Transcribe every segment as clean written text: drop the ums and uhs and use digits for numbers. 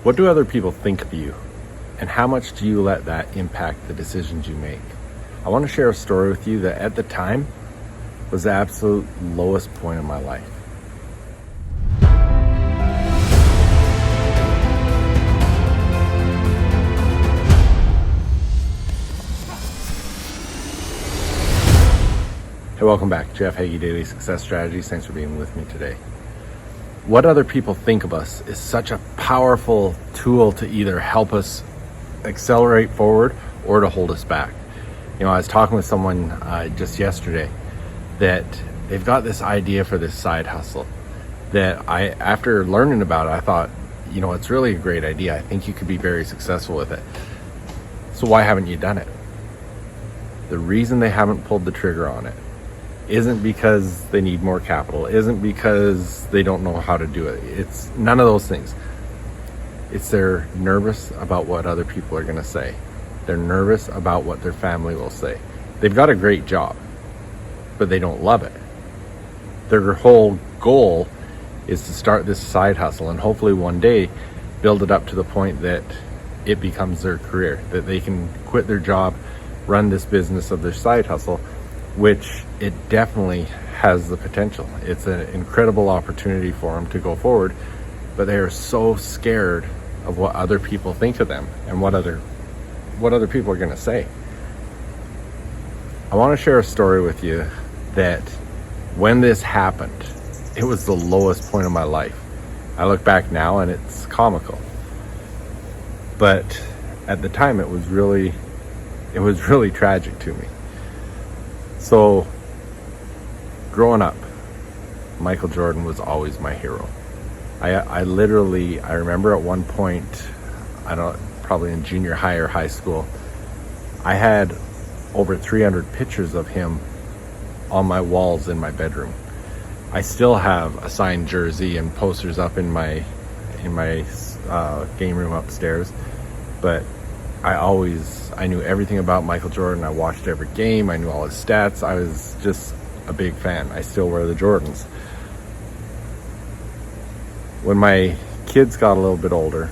What do other people think of you? And how much do you let that impact the decisions you make? I want to share a story with you that at the time was the absolute lowest point in my life. Hey, welcome back. Jeff Heggie, Daily Success Strategies. Thanks for being with me today. What other people think of us is such a powerful tool to either help us accelerate forward or to hold us back. I was talking with someone just yesterday that they've got this idea for this side hustle that after learning about it, I thought, it's really a great idea. I think you could be very successful with it. So why haven't you done it? The reason they haven't pulled the trigger on it isn't because they need more capital, isn't because they don't know how to do it. It's none of those things. It's they're nervous about what other people are going to say. They're nervous about what their family will say. They've got a great job, but they don't love it. Their whole goal is to start this side hustle and hopefully one day build it up to the point that it becomes their career, that they can quit their job, run this business of their side hustle, which it definitely has the potential. It's an incredible opportunity for them to go forward, but they are so scared of what other people think of them and what other people are going to say. I want to share a story with you that when this happened, it was the lowest point of my life. I look back now and it's comical, but at the time it was really tragic to me. So, growing up, Michael Jordan was always my hero. I remember at one point, probably in junior high or high school, I had over 300 pictures of him on my walls in my bedroom. I still have a signed jersey and posters up in my game room upstairs, but I knew everything about Michael Jordan. I watched every game. I knew all his stats. I was just a big fan. I still wear the Jordans. When my kids got a little bit older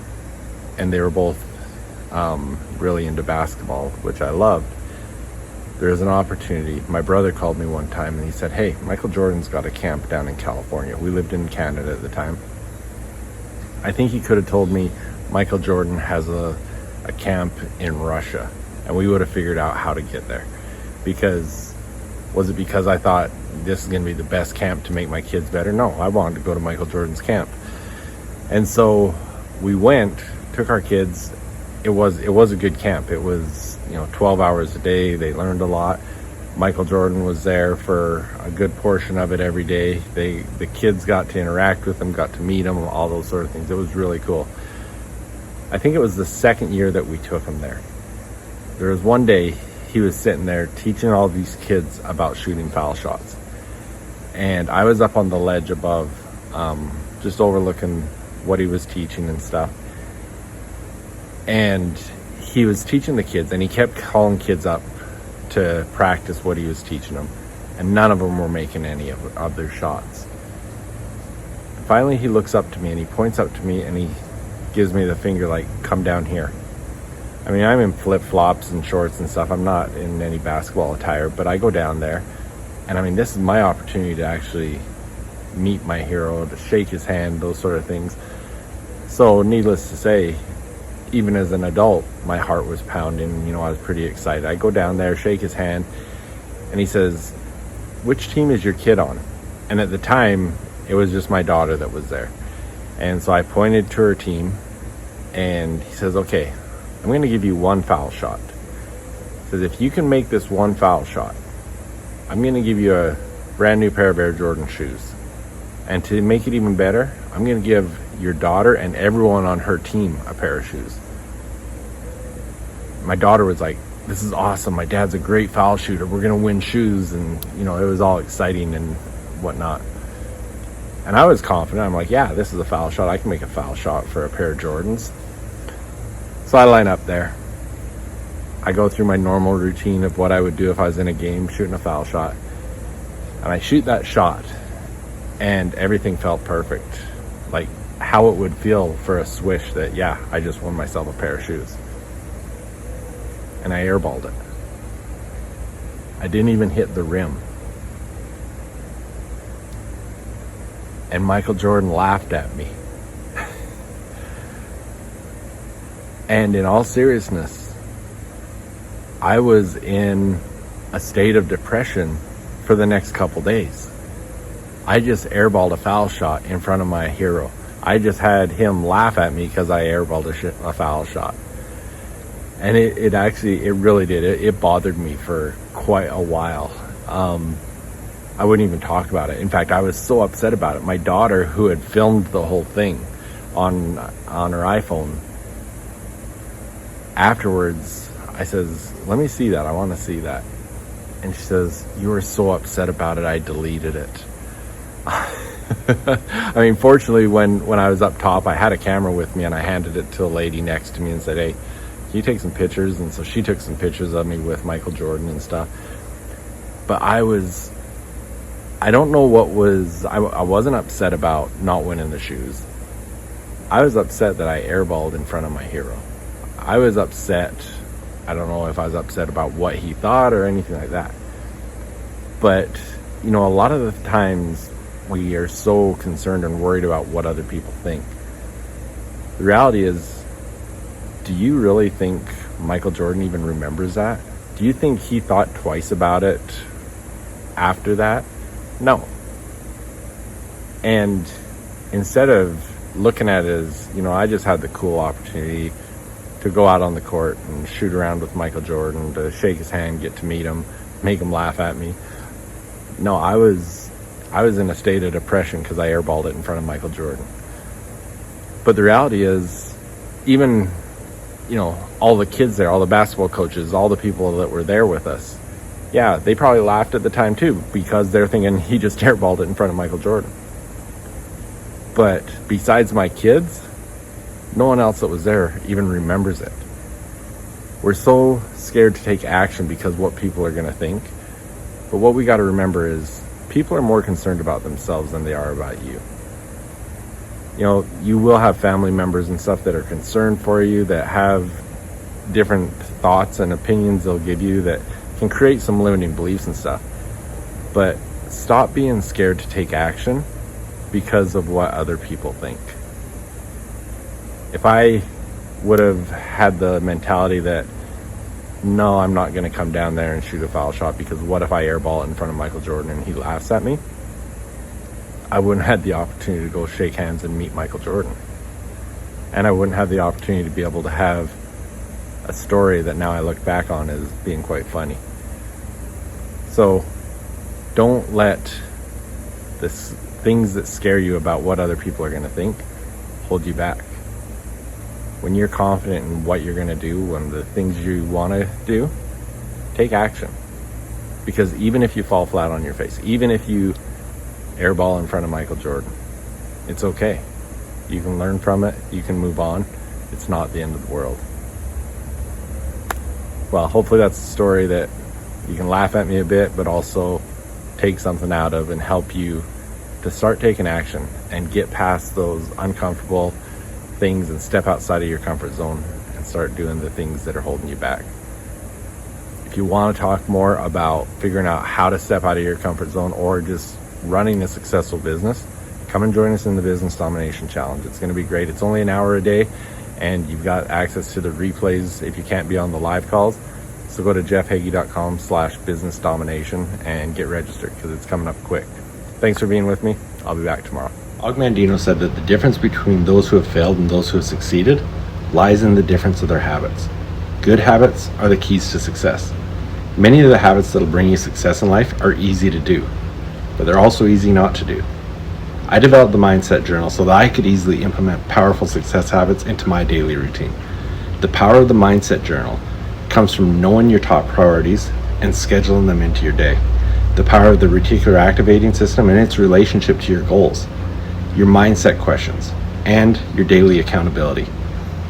and they were both really into basketball, which I loved, there was an opportunity. My brother called me one time and he said, "Hey, Michael Jordan's got a camp down in California." We lived in Canada at the time. I think he could have told me Michael Jordan has a camp in Russia, and we would have figured out how to get there. Was it because I thought this is going to be the best camp to make my kids better? No, I wanted to go to Michael Jordan's camp. And so we went, took our kids. It was a good camp. It was 12 hours a day. They learned a lot. Michael Jordan was there for a good portion of it every day. The kids got to interact with him, got to meet him, all those sort of things. It was really cool. I think it was the second year that we took him there. There was one day he was sitting there teaching all these kids about shooting foul shots. And I was up on the ledge above, just overlooking what he was teaching and stuff. And he was teaching the kids, and he kept calling kids up to practice what he was teaching them. And none of them were making any of their shots. Finally, he looks up to me and he points up to me and he gives me the finger like, "Come down here." I mean, I'm in flip-flops and shorts and stuff. I'm not in any basketball attire, but I go down there. And I mean, this is my opportunity to actually meet my hero, to shake his hand, those sort of things. So needless to say, even as an adult, my heart was pounding. I was pretty excited. I go down there, shake his hand, and he says, "Which team is your kid on?" And at the time, it was just my daughter that was there. And so I pointed to her team, and he says, "Okay, I'm going to give you one foul shot." He says, "If you can make this one foul shot, I'm going to give you a brand new pair of Air Jordan shoes. And to make it even better, I'm going to give your daughter and everyone on her team a pair of shoes." My daughter was like, "This is awesome. My dad's a great foul shooter. We're going to win shoes." And, it was all exciting and whatnot. And I was confident. I'm like, "Yeah, this is a foul shot. I can make a foul shot for a pair of Jordans." So I line up there. I go through my normal routine of what I would do if I was in a game shooting a foul shot. And I shoot that shot, and everything felt perfect. Like, how it would feel for a swish that, yeah, I just won myself a pair of shoes. And I airballed it. I didn't even hit the rim. And Michael Jordan laughed at me. And in all seriousness, I was in a state of depression for the next couple days. I just airballed a foul shot in front of my hero. I just had him laugh at me because I airballed a foul shot. And it really did. It bothered me for quite a while. I wouldn't even talk about it. In fact, I was so upset about it. My daughter, who had filmed the whole thing on her iPhone, afterwards, I says, let me see that. I want to see that. And she says, you were so upset about it, I deleted it. I mean, fortunately, when I was up top, I had a camera with me and I handed it to a lady next to me and said, hey, can you take some pictures? And so she took some pictures of me with Michael Jordan and stuff. But I don't know what was, I wasn't upset about not winning the shoes. I was upset that I airballed in front of my hero. I was upset. I don't know if I was upset about what he thought or anything like that. But, a lot of the times we are so concerned and worried about what other people think. The reality is, do you really think Michael Jordan even remembers that? Do you think he thought twice about it after that? No. And instead of looking at it as, I just had the cool opportunity to go out on the court and shoot around with Michael Jordan, to shake his hand, get to meet him, make him laugh at me. No, I was in a state of depression because I airballed it in front of Michael Jordan. But the reality is, even, all the kids there, all the basketball coaches, all the people that were there with us, yeah, they probably laughed at the time too, because they're thinking he just airballed it in front of Michael Jordan. But besides my kids, no one else that was there even remembers it. We're so scared to take action because what people are going to think. But what we got to remember is people are more concerned about themselves than they are about you. You will have family members and stuff that are concerned for you, that have different thoughts and opinions they'll give you that can create some limiting beliefs and stuff. But stop being scared to take action because of what other people think. If I would have had the mentality that, no, I'm not going to come down there and shoot a foul shot because what if I airball it in front of Michael Jordan and he laughs at me? I wouldn't have had the opportunity to go shake hands and meet Michael Jordan. And I wouldn't have the opportunity to be able to have a story that now I look back on as being quite funny. So don't let things that scare you about what other people are going to think hold you back. When you're confident in what you're going to do and the things you want to do, take action. Because even if you fall flat on your face, even if you airball in front of Michael Jordan, it's okay. You can learn from it. You can move on. It's not the end of the world. Well, hopefully that's a story that you can laugh at me a bit, but also take something out of and help you to start taking action and get past those uncomfortable things and step outside of your comfort zone and start doing the things that are holding you back. If you want to talk more about figuring out how to step out of your comfort zone or just running a successful business, come and join us in the Business Domination Challenge. It's going to be great. It's only an hour a day and you've got access to the replays if you can't be on the live calls. So go to jeffheggie.com/business domination and get registered because it's coming up quick. Thanks for being with me. I'll be back tomorrow. Ogmandino said that the difference between those who have failed and those who have succeeded lies in the difference of their habits. Good habits are the keys to success. Many of the habits that'll bring you success in life are easy to do, but they're also easy not to do. I developed the Mindset Journal so that I could easily implement powerful success habits into my daily routine. The power of the Mindset Journal comes from knowing your top priorities and scheduling them into your day. The power of the reticular activating system and its relationship to your goals, your mindset questions, and your daily accountability.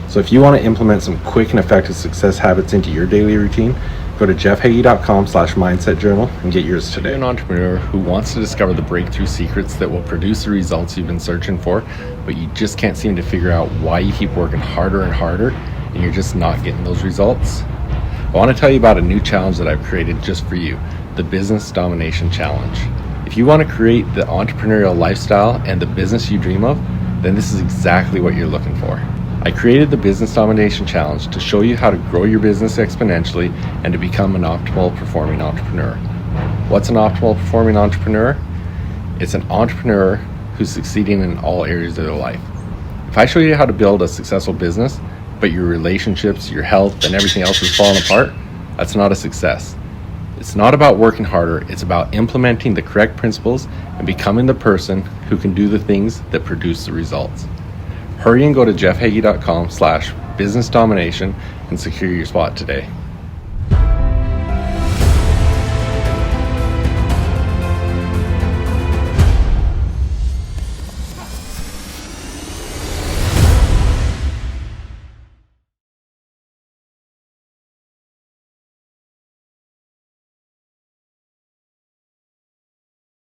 So if you want to implement some quick and effective success habits into your daily routine, Go to jeffheggie.com/mindset journal and get yours today. You're an entrepreneur who wants to discover the breakthrough secrets that will produce the results you've been searching for, but you just can't seem to figure out why you keep working harder and harder and you're just not getting those results. I want to tell you about a new challenge that I've created just for you, the Business Domination Challenge. If you want to create the entrepreneurial lifestyle and the business you dream of, then this is exactly what you're looking for. I created the Business Domination Challenge to show you how to grow your business exponentially and to become an optimal performing entrepreneur. What's an optimal performing entrepreneur? It's an entrepreneur who's succeeding in all areas of their life. If I show you how to build a successful business, but your relationships, your health, and everything else is falling apart, that's not a success. It's not about working harder, it's about implementing the correct principles and becoming the person who can do the things that produce the results. Hurry and go to jeffheggie.com/business domination and secure your spot today.